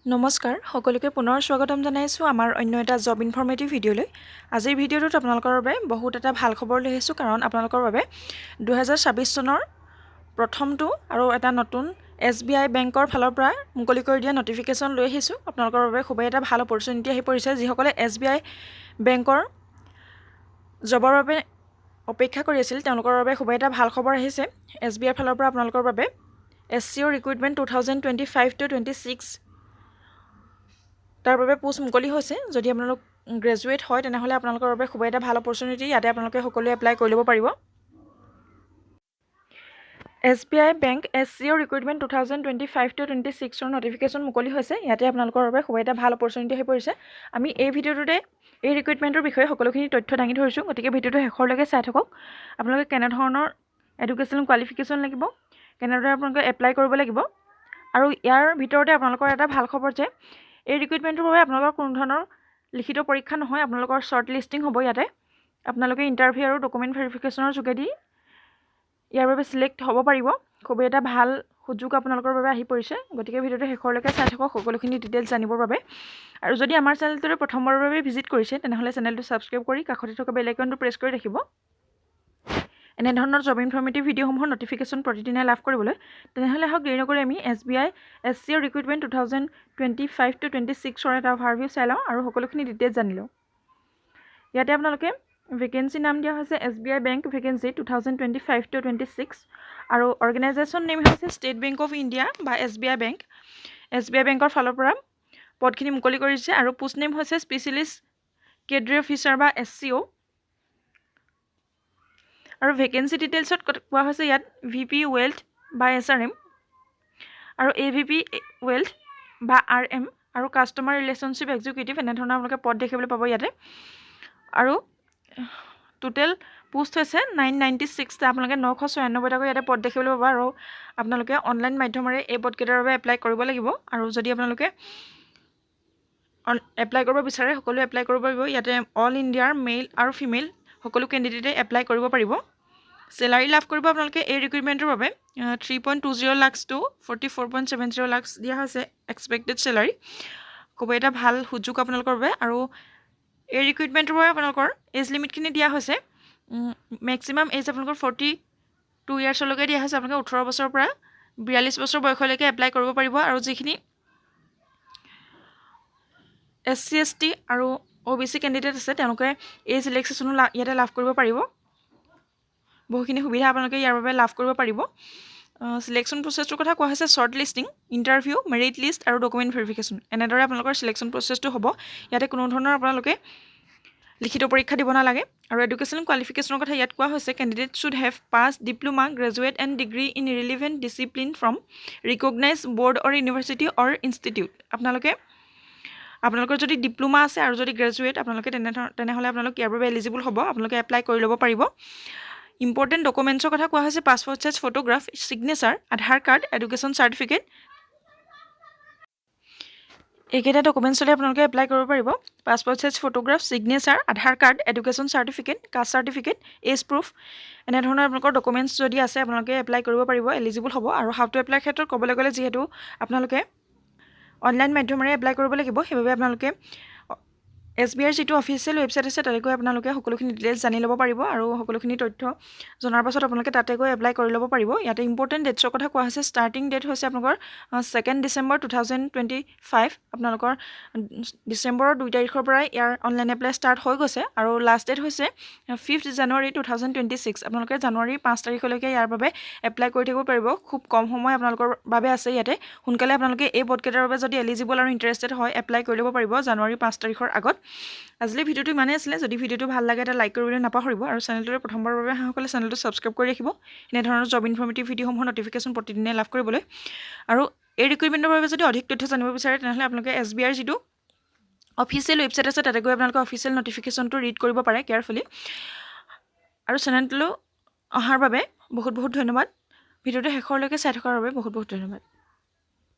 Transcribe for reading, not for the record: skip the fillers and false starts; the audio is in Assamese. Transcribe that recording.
নমস্কাৰ সকলোকে পুনৰ স্বাগতম জনাইছোঁ আমাৰ অন্য এটা জব ইনফৰ্মেটিভ ভিডিঅ'লৈ। আজিৰ ভিডিঅ'টোত আপোনালোকৰ বাবে বহুত এটা ভাল খবৰ লৈ আহিছোঁ, কাৰণ আপোনালোকৰ বাবে 2026 চনৰ প্ৰথমটো আৰু এটা নতুন SBI বেংকৰ ফালৰ পৰা মুকলি কৰি দিয়া নটিফিকেশ্যন লৈ আহিছোঁ। আপোনালোকৰ বাবে খুবেই এটা ভাল অপৰচুনিটি আহি পৰিছে। যিসকলে SBI বেংকৰ জবৰ বাবে অপেক্ষা কৰি আছিল তেওঁলোকৰ বাবে খুবেই এটা ভাল খবৰ আহিছে। SBIৰ ফালৰ পৰা আপোনালোকৰ বাবে SCO ৰিক্ৰুইটমেণ্ট 2025-26 তাৰ বাবে পোষ্ট মুকলি হৈছে। যদি আপোনালোক গ্ৰেজুৱেট হয় তেনেহ'লে আপোনালোকৰ বাবে খুবেই এটা ভাল অপৰচুনিটি। ইয়াতে আপোনালোকে সকলোৱে এপ্লাই কৰি ল'ব পাৰিব। SBI bank SCO recruitment 2025-26 notification মুকলি হৈছে। ইয়াতে আপোনালোকৰ বাবে খুবেই এটা ভাল অপৰচুনিটি হৈ পৰিছে। আমি এই ভিডিঅ'টোতে এই ৰিক্ৰুইটমেণ্টৰ বিষয়ে সকলোখিনি তথ্য দাঙি ধৰিছোঁ, গতিকে ভিডিঅ'টো শেষৰলৈকে চাই থাকক। আপোনালোকে কেনেধৰণৰ এডুকেশ্যন কোৱালিফিকেশ্যন লাগিব, কেনেদৰে আপোনালোকে এপ্লাই কৰিব লাগিব, আৰু ইয়াৰ ভিতৰতে আপোনালোকৰ এটা ভাল খবৰ যে এই ৰিক্ৰুইটমেণ্টৰ বাবে আপোনালোকৰ কোনো ধৰণৰ লিখিত পৰীক্ষা নহয়, আপোনালোকৰ শ্বৰ্ট লিষ্টিং হ'ব। ইয়াতে আপোনালোকে ইণ্টাৰভিউ আৰু ডকুমেণ্ট ভেৰিফিকেশ্যনৰ যোগেদি ইয়াৰ বাবে চিলেক্ট হ'ব পাৰিব। খুবেই এটা ভাল সুযোগ আপোনালোকৰ বাবে আহি পৰিছে, গতিকে ভিডিঅ'টো শেষৰলৈকে চাই থাকক সকলোখিনি ডিটেইলছ জানিবৰ বাবে। আৰু যদি আমাৰ চেনেলটোৰে প্ৰথমবাৰৰ বাবে ভিজিট কৰিছে তেনেহ'লে চেনেলটো ছাবস্ক্ৰাইব কৰি কাষতে থকা বেল আইকনটো প্ৰেছ কৰি ৰাখিব। এনেধৰণৰ জব ইনফৰ্মেটিভ ভিডিঅ'সমূহৰ নটিফিকেশ্যন প্ৰতিদিনে লাভ কৰিবলৈ। তেনেহ'লে হওক দেৰি নকৰি আমি SBI SCO ৰিক্ৰুইটমেণ্ট 2025-26 এটা অভাৰভিউ চাই লওঁ আৰু সকলোখিনি ডিটেইলছ জানি লওঁ। ইয়াতে আপোনালোকে ভেকেঞ্চি নাম দিয়া হৈছে SBI বেংক ভেকেঞ্চি 2025-26 আৰু অৰ্গেনাইজেশ্যন নেম হৈছে ষ্টেট বেংক অফ ইণ্ডিয়া বা SBI বেংক। SBI বেংকৰ ফালৰ পৰা পদখিনি মুকলি কৰিছে আৰু পোষ্ট নেম হৈছে স্পেচিয়েলিষ্ট কেড্ৰি অফিচাৰ বা SCO। আৰু ভেকেঞ্চি ডিটেইলছত কোৱা হৈছে ইয়াত VP ৱেল্থ বা SRM আৰু AVP ৱেল্থ বা RM আৰু কাষ্টমাৰ ৰিলেশ্যনশ্বিপ এক্সিকিউটিভ, এনেধৰণৰ আপোনালোকে পদ দেখিবলৈ পাব ইয়াতে। আৰু টোটেল পোষ্ট হৈছে 996টা, আপোনালোকে 996টাকৈ ইয়াতে পদ দেখিবলৈ পাব। আৰু আপোনালোকে অনলাইন মাধ্যমেৰে এই পদকেইটাৰ বাবে এপ্লাই কৰিব লাগিব। আৰু যদি আপোনালোকে এপ্লাই কৰিব বিচাৰে সকলোৱে এপ্লাই কৰিব পাৰিব। ইয়াতে অল ইণ্ডিয়াৰ মেইল আৰু ফিমেল সকলো কেণ্ডিডেটে এপ্লাই কৰিব পাৰিব। চেলাৰী লাভ কৰিব আপোনালোকে এই ৰিক্ৰুইটমেণ্টৰ বাবে 3.20 lakhs to 44.70 lakhs দিয়া হৈছে এক্সপেক্টেড চেলাৰী। খুবেই এটা ভাল সুযোগ আপোনালোকৰ বাবে। আৰু এই ৰিক্ৰুইটমেণ্টৰ বাবে আপোনালোকৰ এজ লিমিটখিনি দিয়া হৈছে, মেক্সিমাম এজ আপোনালোকৰ 42 ইয়াৰ্ছলৈকে দিয়া হৈছে। আপোনালোকে 18 বছৰৰ পৰা 42 বছৰ বয়সলৈকে এপ্লাই কৰিব পাৰিব। আৰু যিখিনি SC ST আৰু OBC কেণ্ডিডেট আছে তেওঁলোকে এই ৰিলেক্সেশ্যনো ইয়াতে লাভ কৰিব পাৰিব। বহুখিনি সুবিধা আপোনালোকে ইয়াৰ বাবে লাভ কৰিব পাৰিব। চিলেকশ্যন প্ৰচেছটোৰ কথা কোৱা হৈছে short listing, interview, merit list আৰু ডকুমেণ্ট ভেৰিফিকেশ্যন। এনেদৰে আপোনালোকৰ চিলেকশ্যন প্ৰচেছটো হ'ব। ইয়াতে কোনো ধৰণৰ আপোনালোকে লিখিত পৰীক্ষা দিব নালাগে। আৰু এডুকেশ্যন কোৱালিফিকেশ্যনৰ কথা ইয়াত কোৱা হৈছে candidate should have pass diploma, graduate and degree in relevant discipline from recognise board or university or institute. আপোনালোকৰ যদি ডিপ্ল'মা আছে আৰু যদি গ্ৰেজুৱেট আপোনালোকে তেনেহ'লে আপোনালোক ইয়াৰ বাবে এলিজিবল হ'ব। আপোনালোকে এপ্লাই কৰি ল'ব পাৰিব। ইম্পৰ্টেণ্ট ডকুমেণ্টছৰ কথা কোৱা হৈছে passport size photograph, signature, Aadhaar card, education certificate. এইকেইটা ডকুমেণ্টছলৈ আপোনালোকে এপ্লাই কৰিব পাৰিব। Passport size photograph, signature, Aadhaar card, education certificate, caste certificate, age proof, এনেধৰণৰ আপোনালোকৰ ডকুমেণ্টছ যদি আছে আপোনালোকে এপ্লাই কৰিব পাৰিব, এলিজিবল হ'ব। আৰু হাউ টু এপ্লাই ক্ষেত্ৰত ক'বলৈ গ'লে যিহেতু আপোনালোকে অনলাইন মাধ্যমেৰে এপ্লাই কৰিব লাগিব, সেইবাবে আপোনালোকে SBIৰ যিটো অফিচিয়েল ৱেবছাইট আছে তাতে গৈ আপোনালোকে সকলোখিনি ডিটেইলছ জানি ল'ব পাৰিব। আৰু সকলোখিনি তথ্য জনাৰ পাছত আপোনালোকে তাতে গৈ এপ্লাই কৰি ল'ব পাৰিব। ইয়াতে ইম্পৰ্টেণ্ট ডেটছৰ কথা কোৱা হৈছে ষ্টাৰ্টিং ডেট হৈছে আপোনালোকৰ 2 ডিচেম্বৰ 2025। আপোনালোকৰ ডিচেম্বৰৰ 2 তাৰিখৰ পৰাই ইয়াৰ অনলাইন এপ্লাই ষ্টাৰ্ট হৈ গৈছে। আৰু লাষ্ট ডেট হৈছে 5 জানুৱাৰী 2026। আপোনালোকে জানুৱাৰী 5 তাৰিখলৈকে ইয়াৰ বাবে এপ্লাই কৰি থাকিব পাৰিব। খুব কম সময় আপোনালোকৰ বাবে আছে ইয়াতে। সোনকালে আপোনালোকে এই পদকেইটাৰ বাবে যদি এলিজিবল আৰু ইণ্টাৰেষ্টেড হয় এপ্লাই কৰি ল'ব পাৰিব জানুৱাৰী 5 তাৰিখৰ আগত। আজিলৈ ভিডিঅ'টো ইমানেই আছিলে। যদি ভিডিঅ'টো ভাল লাগে এটা লাইক কৰিবলৈ নাপাহৰিব। আৰু চেনেলটোৰে প্ৰথমবাৰৰ বাবে অহাসকলে চেনেলটো ছাবস্ক্ৰাইব কৰি ৰাখিব এনেধৰণৰ জব ইনফৰ্মেটিভ ভিডিঅ'সমূহৰ নটিফিকেশ্যন প্ৰতিদিনে লাভ কৰিবলৈ। আৰু এই ৰিক্ৰুইটমেণ্টৰ বাবে যদি অধিক তথ্য জানিব বিচাৰে তেনেহ'লে আপোনালোকে SBIৰ যিটো অফিচিয়েল ৱেবছাইট আছে তাতে গৈ আপোনালোকে অফিচিয়েল নটিফিকেশ্যনটো ৰিড কৰিব পাৰে কেয়াৰফুলি। আৰু চেনেলটোলৈ অহাৰ বাবে বহুত বহুত ধন্যবাদ। ভিডিঅ'টো শেষৰলৈকে চাই থকাৰ বাবে বহুত বহুত ধন্যবাদ।